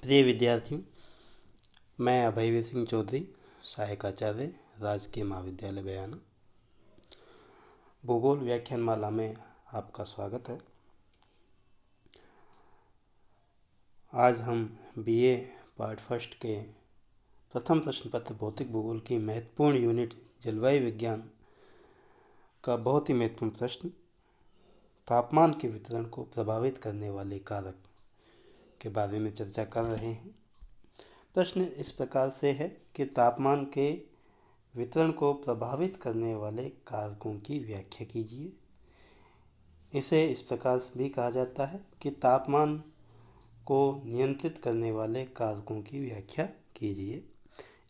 प्रिय विद्यार्थियों, मैं अभयवीर सिंह चौधरी, सहायक आचार्य, राजकीय महाविद्यालय बयाना, भूगोल व्याख्यानमाला में आपका स्वागत है। आज हम बीए पार्ट फर्स्ट के प्रथम प्रश्न पत्र भौतिक भूगोल की महत्वपूर्ण यूनिट जलवायु विज्ञान का बहुत ही महत्वपूर्ण प्रश्न, तापमान के वितरण को प्रभावित करने वाले कारक के बारे में चर्चा कर रहे हैं। प्रश्न इस प्रकार से है कि तापमान के वितरण को प्रभावित करने वाले कारकों की व्याख्या कीजिए। इसे इस प्रकार से भी कहा जाता है कि तापमान को नियंत्रित करने वाले कारकों की व्याख्या कीजिए।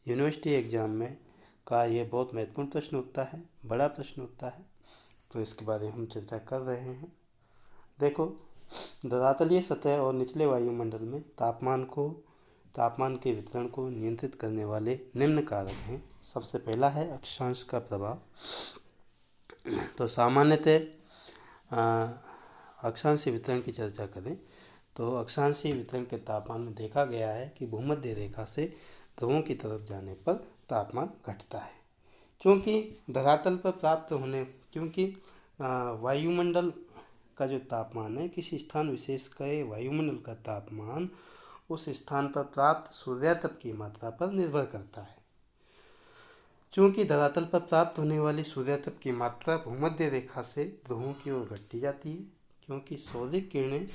यूनिवर्सिटी एग्जाम में का ये बहुत महत्वपूर्ण प्रश्न होता है, बड़ा प्रश्न होता है, तो इसके बारे में हम चर्चा कर रहे हैं। देखो, धरातलीय सतह और निचले वायुमंडल में तापमान के वितरण को नियंत्रित करने वाले निम्न कारक हैं। सबसे पहला है अक्षांश का प्रभाव। तो सामान्यतः अक्षांशीय वितरण की चर्चा करें तो अक्षांशीय वितरण के तापमान में देखा गया है कि भूमध्य रेखा से ध्रुवों की तरफ जाने पर तापमान घटता है, क्योंकि धरातल पर प्राप्त होने वायुमंडल का जो तापमान है, किसी स्थान विशेष के वायुमंडल का तापमान उस स्थान पर प्राप्त सूर्यातप की मात्रा पर निर्भर करता है। चूँकि धरातल पर प्राप्त होने वाली सूर्यातप की मात्रा भूमध्य रेखा से ध्रुवों की ओर घटती जाती है, क्योंकि सौर किरणें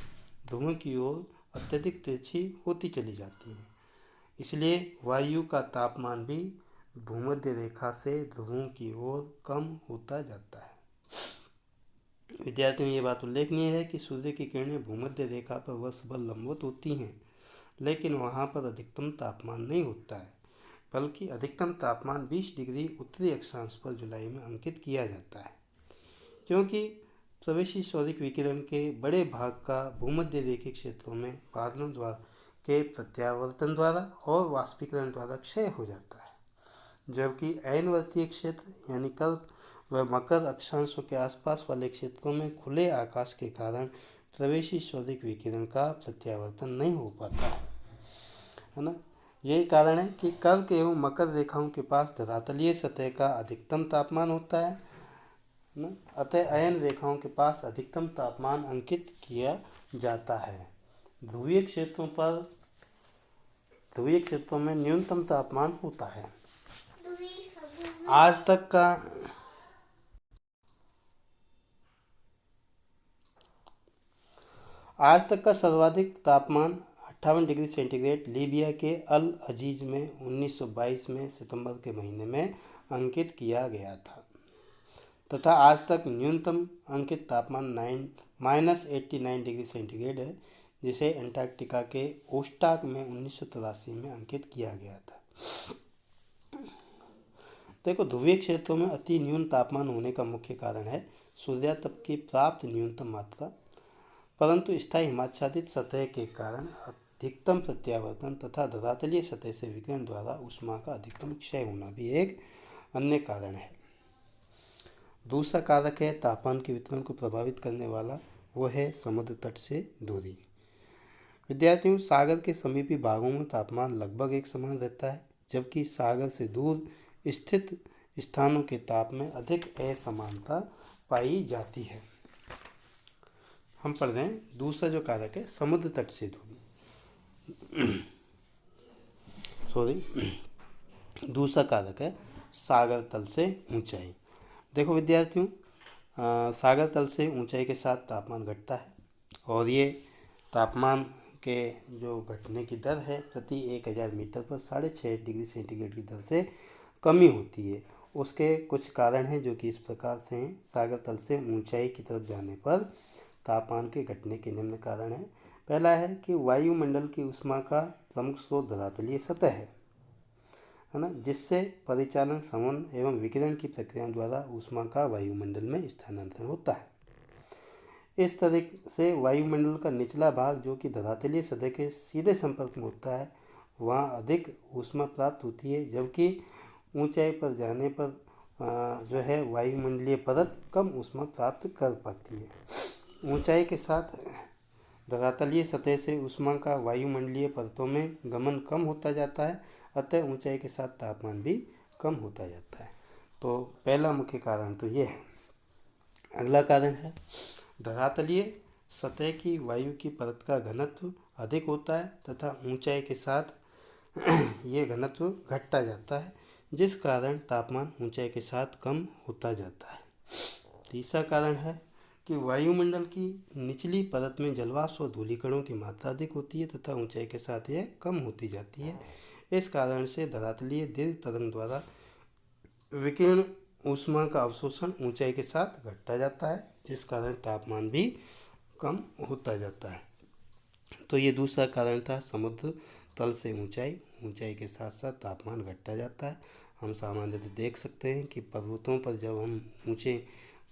ध्रुवों की ओर अत्यधिक तिरछी होती चली जाती हैं। इसलिए वायु का तापमान भी भूमध्य रेखा से ध्रुवों की ओर कम होता जाता है। विद्यार्थियों, ये बात उल्लेखनीय है कि सूर्य की किरणें भूमध्य रेखा पर वर्ष भर लंबवत होती हैं, लेकिन वहाँ पर अधिकतम तापमान नहीं होता है, बल्कि अधिकतम तापमान 20 डिग्री उत्तरी अक्षांश पर जुलाई में अंकित किया जाता है, क्योंकि प्रवेशी सौरिक विकिरण के बड़े भाग का भूमध्य रेखीय क्षेत्रों में बादलों के प्रत्यावर्तन द्वारा और वाष्पीकरण द्वारा क्षय हो जाता है, जबकि अयनवर्तीय क्षेत्र यानी कर्क व मकर अक्षांशों के आसपास वाले क्षेत्रों में खुले आकाश के कारण प्रवेशी सौरिक विकिरण का प्रत्यावर्तन नहीं हो पाता है ना। यही कारण है कि कर्क एवं मकर रेखाओं के पास धरातलीय सतह का अधिकतम तापमान होता है ना, अतः अयन रेखाओं के पास अधिकतम तापमान अंकित किया जाता है। ध्रुवीय क्षेत्रों में न्यूनतम तापमान होता है। आज तक का सर्वाधिक तापमान 58 डिग्री सेंटीग्रेड लीबिया के अल अजीज में 1922 में सितंबर के महीने में अंकित किया गया था, तथा आज तक न्यूनतम अंकित तापमान -89 डिग्री सेंटीग्रेड है, जिसे अंटार्कटिका के ओस्टाक में 1983 में अंकित किया गया था। देखो, ध्रुवीय क्षेत्रों में अति न्यून तापमान होने का मुख्य कारण है सूर्यातप की प्राप्त न्यूनतम मात्रा, परंतु स्थायी हिमाच्छादित सतह के कारण अधिकतम प्रत्यावर्तन तथा धरातलीय सतह से विकिरण द्वारा ऊष्मा का अधिकतम क्षय होना भी एक अन्य कारण है। दूसरा कारक है तापमान के वितरण को प्रभावित करने वाला, वो है समुद्र तट से दूरी। विद्यार्थियों, सागर के समीपी भागों में तापमान लगभग एक समान रहता है, जबकि सागर से दूर स्थित स्थानों के ताप में अधिक असमानता पाई जाती है। हम पढ़ रहे हैं दूसरा जो कारक है समुद्र तट से दूरी। दूसरा कारक है सागर तल से ऊंचाई। देखो विद्यार्थियों, सागर तल से ऊंचाई के साथ तापमान घटता है, और ये तापमान के जो घटने की दर है प्रति 1000 मीटर पर 6.5 डिग्री सेंटीग्रेड की दर से कमी होती है। उसके कुछ कारण हैं जो कि इस प्रकार से हैं। सागर तल से ऊंचाई की तरफ जाने पर तापमान के घटने के निम्न कारण हैं। पहला है कि वायुमंडल की ऊष्मा का प्रमुख स्रोत धरातलीय सतह है ना, जिससे परिचालन, संवहन एवं विकिरण की प्रक्रियाओं द्वारा ऊष्मा का वायुमंडल में स्थानांतरण होता है। इस तरह से वायुमंडल का निचला भाग, जो कि धरातलीय सतह के सीधे संपर्क में होता है, वहाँ अधिक ऊष्मा प्राप्त होती है, जबकि ऊंचाई पर जाने पर जो है वायुमंडलीय परत कम ऊष्मा प्राप्त कर पाती है। ऊंचाई के साथ धरातलीय सतह से ऊष्मा का वायुमंडलीय परतों में गमन कम होता जाता है, अतः ऊंचाई के साथ तापमान भी कम होता जाता है। तो पहला मुख्य कारण तो ये है। अगला कारण है धरातलीय सतह की वायु की परत का घनत्व अधिक होता है तथा ऊंचाई के साथ ये घनत्व घटता जाता है, जिस कारण तापमान ऊंचाई के साथ कम होता जाता है। तीसरा कारण है कि वायुमंडल की निचली परत में जलवाष्प और धूलिकणों की मात्रा अधिक होती है तथा ऊंचाई के साथ यह कम होती जाती है। इस कारण से धरातलीय दीर्घ तरंग द्वारा विकिरण ऊष्मा का अवशोषण ऊंचाई के साथ घटता जाता है, जिस कारण तापमान भी कम होता जाता है। तो ये दूसरा कारण था, समुद्र तल से ऊंचाई के साथ साथ तापमान घटता जाता है। हम सामान्यतः देख सकते हैं कि पर्वतों पर जब हम ऊंचे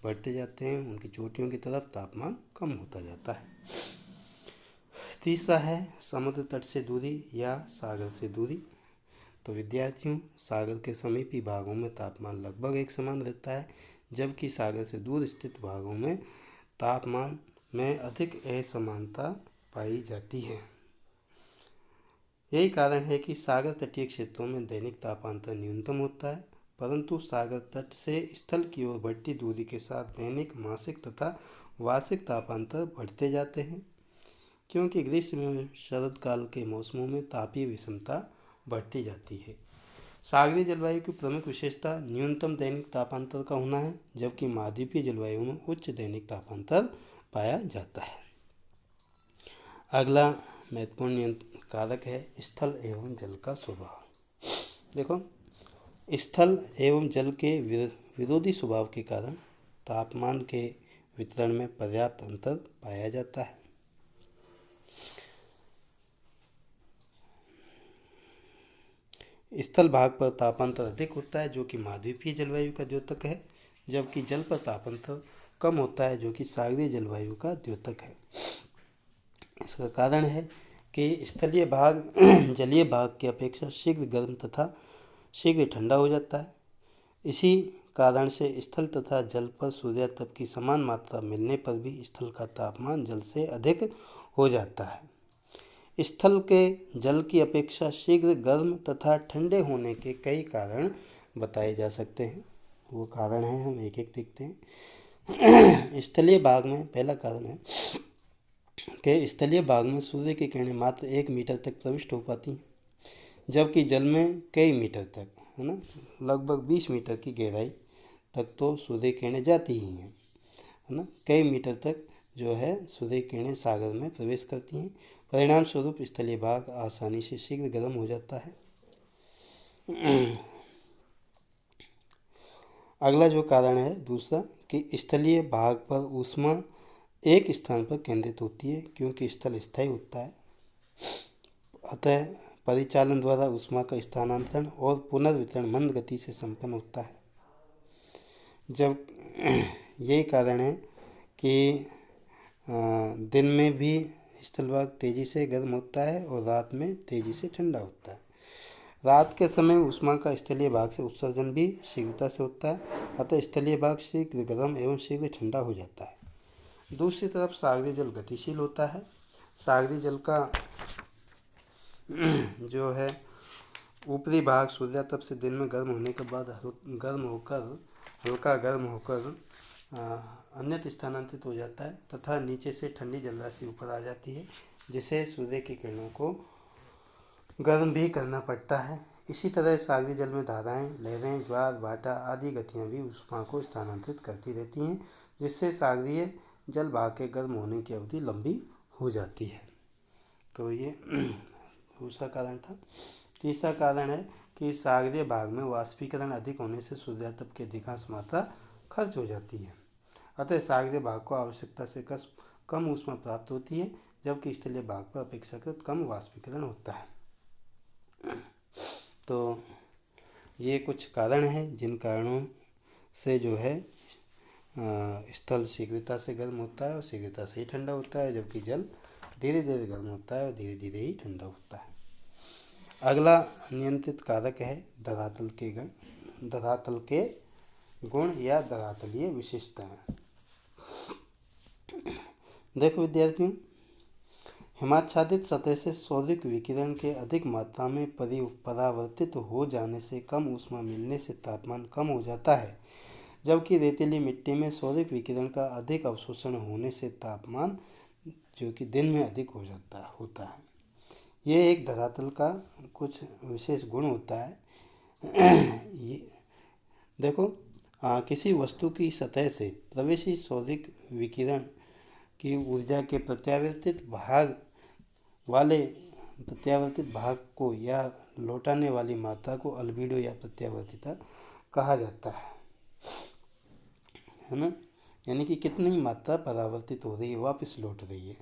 बढ़ते जाते हैं, उनकी चोटियों की तरफ तापमान कम होता जाता है। तीसरा है समुद्र तट से दूरी या सागर से दूरी। तो विद्यार्थियों, सागर के समीपी भागों में तापमान लगभग एक समान रहता है, जबकि सागर से दूर स्थित भागों में तापमान में अधिक असमानता पाई जाती है। यही कारण है कि सागर तटीय क्षेत्रों में दैनिक तापांतर न्यूनतम होता है, परंतु सागर तट से स्थल की ओर बढ़ती दूरी के साथ दैनिक, मासिक तथा वार्षिक तापांतर बढ़ते जाते हैं, क्योंकि ग्रीष्म एवं शरद काल के मौसमों में तापीय विषमता बढ़ती जाती है। सागरीय जलवायु की प्रमुख विशेषता न्यूनतम दैनिक तापांतर का होना है, जबकि महाद्वीपीय जलवायु में उच्च दैनिक तापांतर पाया जाता है। अगला महत्वपूर्ण कारक है स्थल एवं जल का स्वभाव। देखो, स्थल एवं जल के विरोधी स्वभाव के कारण तापमान के वितरण में पर्याप्त अंतर पाया जाता है। स्थल भाग पर तापांतर अधिक होता है, जो कि महाद्वीपीय जलवायु का द्योतक है, जबकि जल पर तापांतर कम होता है, जो कि सागरीय जलवायु का द्योतक है। इसका कारण है कि स्थलीय भाग जलीय भाग की अपेक्षा शीघ्र गर्म तथा शीघ्र ठंडा हो जाता है। इसी कारण से स्थल तथा जल पर सूर्यातप की समान मात्रा मिलने पर भी स्थल का तापमान जल से अधिक हो जाता है। स्थल के जल की अपेक्षा शीघ्र गर्म तथा ठंडे होने के कई कारण बताए जा सकते हैं। वो कारण हैं, हम एक एक देखते हैं। स्थलीय भाग में पहला कारण है कि स्थलीय भाग में सूर्य की किरणें मात्र 1 मीटर तक प्रविष्ट हो पाती हैं, जबकि जल में कई मीटर तक, है ना, लगभग 20 मीटर की गहराई तक तो सूर्य किरणें जाती ही हैं, है ना। कई मीटर तक जो है सूर्य किरणें सागर में प्रवेश करती हैं। परिणाम स्वरूप स्थलीय भाग आसानी से शीघ्र गर्म हो जाता है। अगला जो कारण है दूसरा, कि स्थलीय भाग पर ऊष्मा एक स्थान पर केंद्रित होती है, क्योंकि स्थल स्थायी होता है, अतः परिचालन द्वारा ऊष्मा का स्थानांतरण और पुनर्वितरण मंद गति से संपन्न होता है। जब यही कारण है कि दिन में भी स्थल भाग तेज़ी से गर्म होता है और रात में तेज़ी से ठंडा होता है। रात के समय ऊष्मा का स्थलीय भाग से उत्सर्जन भी शीघ्रता से होता है, अतः स्थलीय भाग शीघ्र गर्म एवं शीघ्र ठंडा हो जाता है। दूसरी तरफ सागरीय जल गतिशील होता है। सागरीय जल का जो है ऊपरी भाग सूर्यातप से दिन में गर्म होने के बाद हल्का गर्म होकर अन्यत्र स्थानांतरित हो जाता है तथा नीचे से ठंडी जलराशि ऊपर आ जाती है, जिसे सूर्य की किरणों को गर्म भी करना पड़ता है। इसी तरह सागरीय जल में धाराएं, लहरें, ज्वार भाटा आदि गतियां भी ऊष्मा को स्थानांतरित करती रहती हैं, जिससे सागरीय जल भाग के गर्म होने की अवधि लंबी हो जाती है। तो ये दूसरा कारण था। तीसरा कारण है कि सागरीय भाग में वाष्पीकरण अधिक होने से सूर्यातप की अधिकांश मात्रा खर्च हो जाती है, अतः सागरीय भाग को आवश्यकता से कम ऊष्मा प्राप्त होती है, जबकि स्थलीय भाग पर अपेक्षाकृत कम वाष्पीकरण होता है। तो ये कुछ कारण हैं जिन कारणों से जो है स्थल शीघ्रता से गर्म होता है और शीघ्रता से ही ठंडा होता है, जबकि जल धीरे धीरे गर्म होता है और धीरे धीरे ही ठंडा होता है। अगला नियंत्रित कारक है धरातल के गुण या धरातलीय विशेषताएं। देखो विद्यार्थियों, हिमाच्छादित सतह से सौदिक विकिरण के अधिक मात्रा में परावर्तित हो जाने से कम ऊष्मा मिलने से तापमान कम हो जाता है, जबकि रेतीली मिट्टी में सौदिक विकिरण का अधिक अवशोषण होने से तापमान जो कि दिन में अधिक होता है। ये एक धरातल का कुछ विशेष गुण होता है। ये देखो, किसी वस्तु की सतह से प्रवेशी सौदिक विकिरण की ऊर्जा के प्रत्यावर्तित भाग को या लौटाने वाली मात्रा को अल्बीडो या प्रत्यावर्तिता कहा जाता है ना। यानी कि कितनी मात्रा परावर्तित हो रही है, वापस लौट रही है।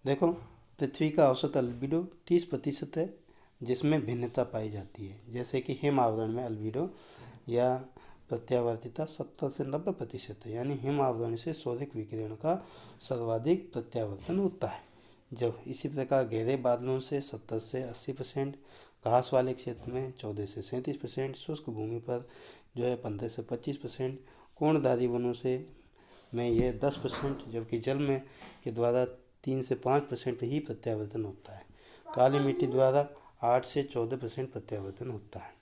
देखो, पृथ्वी का औसत अल्बीडो 30% है, जिसमें भिन्नता पाई जाती है। जैसे कि हिम आवरण में अल्बीडो या प्रत्यावर्तिता 70 से 90% है, यानी हिम आवरण से सौदिक विकिरण का सर्वाधिक प्रत्यावर्तन होता है। जब इसी प्रकार गहरे बादलों से 70 से 80%, घास वाले क्षेत्र में 14 से 37%, शुष्क भूमि पर जो है 15 से 25%, कोणधारी वनों से में यह 10%, जबकि जल में के द्वारा 3 से 5% ही प्रत्यावर्तन होता है। काली मिट्टी द्वारा 8 से 14% प्रत्यावर्तन होता है।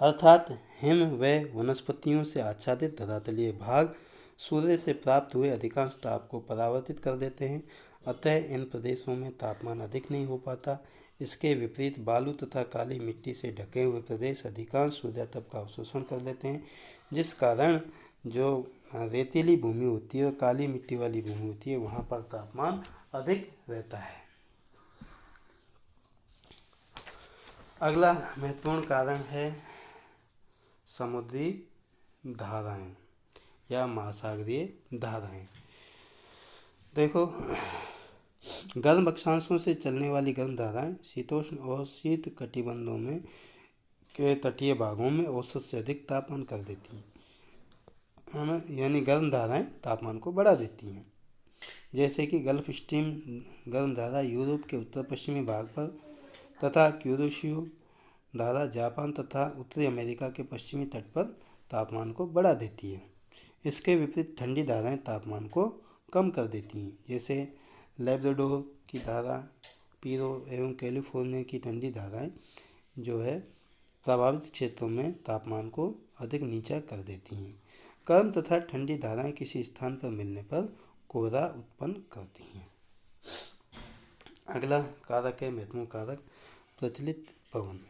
अर्थात हिम व वनस्पतियों से आच्छादित धरातलीय भाग सूर्य से प्राप्त हुए अधिकांश ताप को परावर्तित कर देते हैं, अतः इन प्रदेशों में तापमान अधिक नहीं हो पाता। इसके विपरीत बालू तथा काली मिट्टी से ढके हुए प्रदेश अधिकांश सूर्यातप का अवशोषण कर लेते हैं, जिस कारण जो रेतीली भूमि होती है और काली मिट्टी वाली भूमि होती है, वहाँ पर तापमान अधिक रहता है। अगला महत्वपूर्ण कारण है समुद्री धाराएं या महासागरीय धाराएं। देखो, गर्म अक्षांशों से चलने वाली गर्म धाराएं शीतोष्ण और शीत कटिबंधों में के तटीय भागों में औसत से अधिक तापमान कर देती हैं, है ना। यानी गर्म धाराएं तापमान को बढ़ा देती हैं। जैसे कि गल्फ स्ट्रीम गर्म धारा यूरोप के उत्तर पश्चिमी भाग पर तथा क्यूरोशियो धारा जापान तथा उत्तरी अमेरिका के पश्चिमी तट पर तापमान को बढ़ा देती है। इसके विपरीत ठंडी धाराएं तापमान को कम कर देती हैं। जैसे लैब्राडोर की धारा, पीरो एवं कैलिफोर्निया की ठंडी धाराएं जो है प्रभावित क्षेत्रों में तापमान को अधिक नीचा कर देती हैं। गर्म तथा ठंडी धाराएं किसी स्थान पर मिलने पर कोहरा उत्पन्न करती हैं। अगला कारक है महत्वपूर्ण कारक प्रचलित पवन।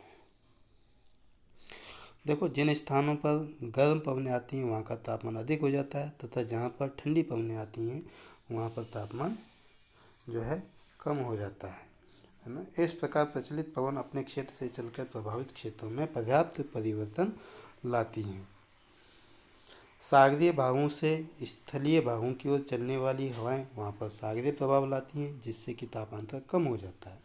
देखो, जिन स्थानों पर गर्म पवनें आती हैं वहाँ का तापमान अधिक हो जाता है तथा जहाँ पर ठंडी पवनें आती हैं वहाँ पर तापमान जो है कम हो जाता है ना। इस प्रकार प्रचलित पवन अपने क्षेत्र से चलकर प्रभावित क्षेत्रों में पर्याप्त परिवर्तन लाती हैं। सागरीय भागों से स्थलीय भागों की ओर चलने वाली हवाएं वहाँ पर सागरीय प्रभाव लाती हैं, जिससे कि तापमान कम हो जाता है।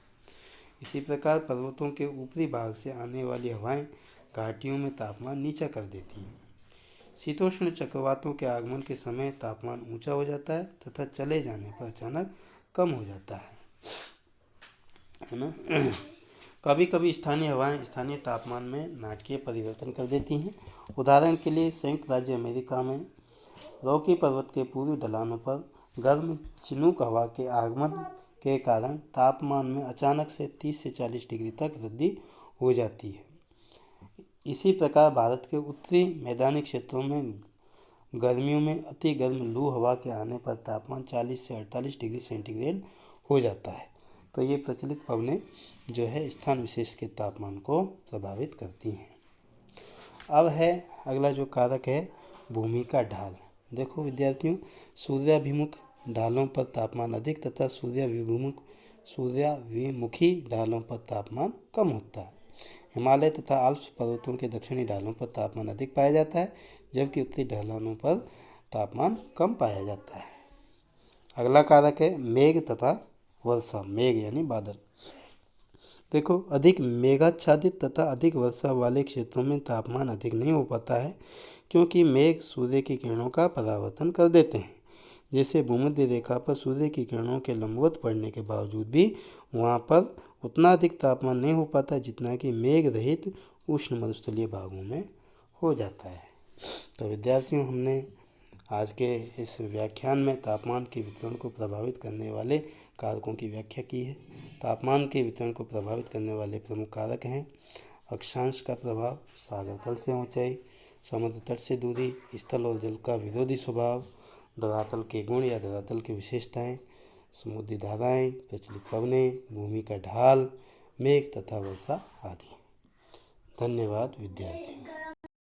इसी प्रकार पर्वतों के ऊपरी भाग से आने वाली हवाएं घाटियों में तापमान नीचा कर देती हैं। शीतोष्ण चक्रवातों के आगमन के समय तापमान ऊंचा हो जाता है तथा चले जाने पर अचानक कम हो जाता है ना। कभी कभी स्थानीय हवाएं स्थानीय तापमान में नाटकीय परिवर्तन कर देती हैं। उदाहरण के लिए संयुक्त राज्य अमेरिका में रॉकी पर्वत के पूर्वी ढलानों पर गर्म चिनूक हवा के आगमन के कारण तापमान में अचानक से 30 से 40 डिग्री तक वृद्धि हो जाती है। इसी प्रकार भारत के उत्तरी मैदानी क्षेत्रों में गर्मियों में अति गर्म लू हवा के आने पर तापमान 40 से 48 डिग्री सेंटीग्रेड हो जाता है। तो ये प्रचलित पवनें जो है स्थान विशेष के तापमान को प्रभावित करती हैं। अब है अगला जो कारक है भूमि का ढाल। देखो विद्यार्थियों, सूर्याभिमुख ढालों पर तापमान अधिक तथा सूर्याभिमुखी ढालों पर तापमान कम होता है। हिमालय तथा आल्प्स पर्वतों के दक्षिणी ढालों पर तापमान अधिक पाया जाता है, जबकि उत्तरी ढलानों पर तापमान कम पाया जाता है। अगला कारक है मेघ तथा वर्षा। मेघ यानी बादल। देखो, अधिक मेघाच्छादित तथा अधिक वर्षा वाले क्षेत्रों में तापमान अधिक नहीं हो पाता है, क्योंकि मेघ सूर्य की किरणों का परावर्तन कर देते हैं। जैसे भूमध्य रेखा पर सूर्य की किरणों के लंबवत पड़ने के बावजूद भी वहाँ पर उतना अधिक तापमान नहीं हो पाता जितना कि मेघ रहित उष्ण मरुस्थलीय भागों में हो जाता है। तो विद्यार्थियों, हमने आज के इस व्याख्यान में तापमान के वितरण को प्रभावित करने वाले कारकों की व्याख्या की है। तापमान के वितरण को प्रभावित करने वाले प्रमुख कारक हैं अक्षांश का प्रभाव, सागर तल से ऊंचाई, समुद्र तट से दूरी, स्थल और जल का विरोधी स्वभाव, धरातल के गुण या धरातल की विशेषताएं, समुद्री धाराएं, प्रचलित पवनें, भूमि का ढाल, मेघ तथा वर्षा आदि। धन्यवाद विद्यार्थियों।